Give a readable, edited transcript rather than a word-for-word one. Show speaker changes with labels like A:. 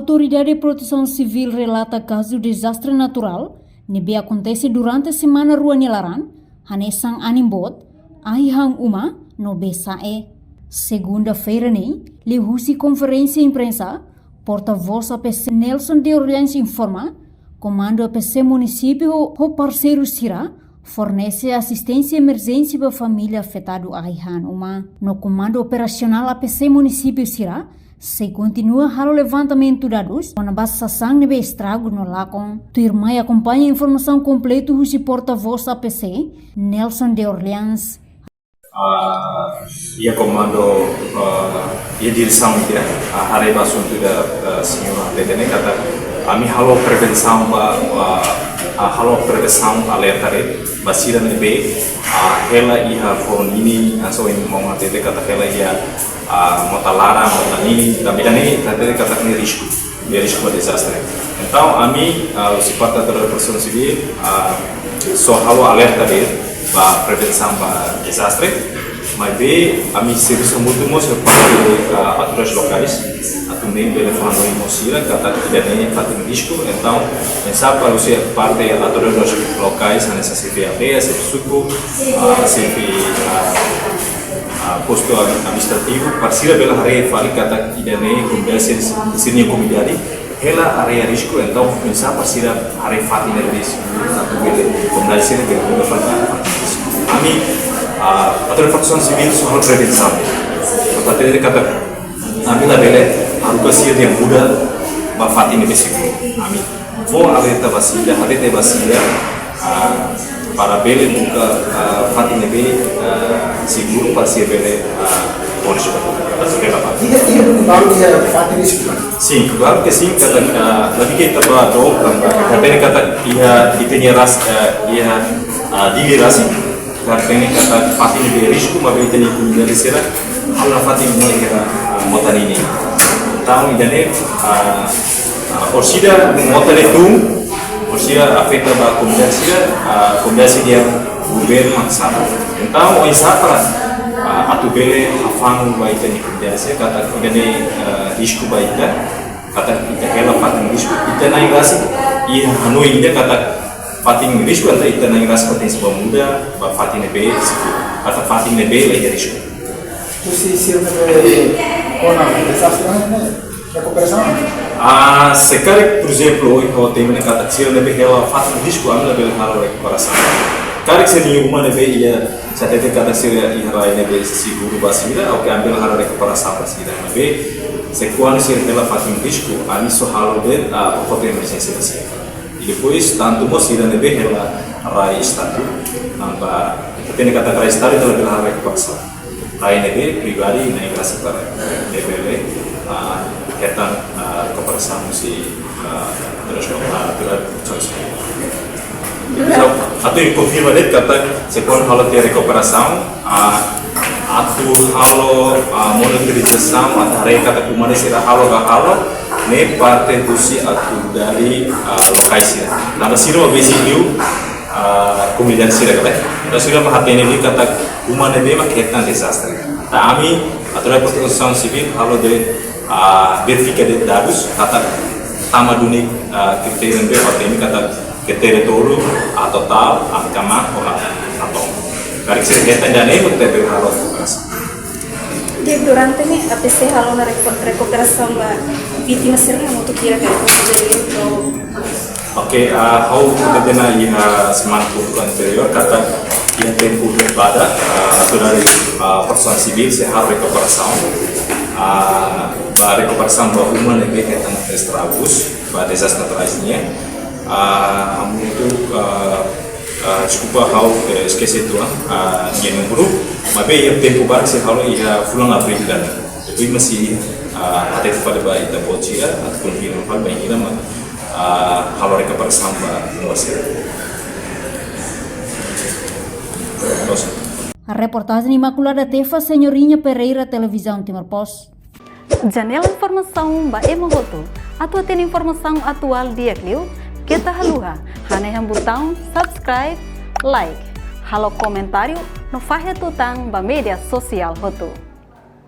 A: Autoridade de Proteção Civil relata caso de desastre natural que acontece durante a semana Rua Nilaran, Hanesang Animbot, Ahihang Uma, no BSAE. Segunda-feira, leu-se conferência imprensa, porta-voz APC Nelson de Orleans informa, comando APC município o parceiro Sira, fornece assistência e emergência para a família afetada Ahihang Uma. No comando operacional APC município Sira, se continua o levantamento de dados, quando a base sangue de estrago no Lacon. Tua irmã acompanha a informação completa do porta-voz APC, Nelson de Orleans.
B: Ia comando ia direção dia a área assunto da senhora Dedene kata kami halo prevenção alerta basira nebe hela ia phone ini so ini mau ngatete kata hela ia motalara motani também tadi kata ini risco desastre. Então ami sifat da persona civil so halo alerta para prevenção para desastre, mas a mim serviço muito para autoridades locais, atendendo telefone no Mosira, que tidak ada fatin risco, então pensar para você parte de autoridades locais nessa CVAP, suco, posto administrativo, parceira pela área fala que tidak ada conversa sini comunidade. Hela area risco, então pensar parceira área fatin risco, atau beli kombinasi dengan fatin. Kami Autoridade Proteção Civil soal prevenção. Seperti itu kata kami lah bela harus yang muda bafatin ini seguro. Kami mau ada basida para bela buka fatin ini seguro para bela polisi
C: Ini baru dia fatin seguro.
B: Sim, claro que sim. Kata lagi kita berdoa kata ia ditanya ras ia dilirasi. Karena kata fatin di risiko, maka itu ni punya risiko. Kalau fatin mulai kira motor ini, tahu ini orsida motor itu, orsida afekta bah kombinasi dia governo maksana. Então insapa atu bele afangu bah itu ni kombinasi kata ini risiko bah itu, kata kita kela fatin risiko itu naik lagi. Ia hanoi ini kata fatin risco anta ita na ingras patin sebuah muda ba fatin nebe kata fatin nebe lagi risco.
C: Você se desastre recuperação?
B: Sekarang por exemplo o tema ni kata sir nebe hela fatin risco amla bel halo recuperação. Karek seri uma nebe ia satete kata sir ihra nebe seguro basira ou que ambil halo recuperação basira nebe sekuan sir hela fatin risco ani so halo bel hotel emergency basira. Depois tanto mosira nebe hela rai statu namba tene kata rai statu itu lebih rai kepaksa rai nebe pribadi naik rasa para nebe ketan kepaksa musi terus aturan choice atau yang confirma det kata sekon halo tiare recuperação atu halo monetarização atare kata kumane sira halo ga halo ne parte dusi atu dari lokasi. Nah, siro basic view kemudian sira kata. Nah, siro perhatian ini kata rumah nebe mak ketan desastre. Nah, kami Autoridade Proteção Civil kalau de verificar de dados kata tama dunik kriteria nebe ini kata kriteria tolu atau total angkama orang atau dari sira ketan dan ini betul harus berasa.
D: Durante nih APC halo na recuperação da vítima seria muito kira kan
B: Oke, how kita ia semangat anterior kata yang tempo pada atau dari persoalan sibil sehar recuperação recuperação bahwa uma nebe ketan estragos pada desastre naturais-nya kamu itu desculpa how esqueci tuan yang grup mas yang tempo bar se halo ia fulang abril dan itu masih ada pada bayi da boccia ataupun film hal bayi kita mah halo recuperação ba nuasir.
A: A reportagem imaculada Tefa Senhorinha Pereira, Televisão Timor Post.
E: Janela informação ba emogoto atau tem informação atual dia kliu kita haluha hane yang botão subscribe like halo comentário no fahe tutang ba media sosial hotu.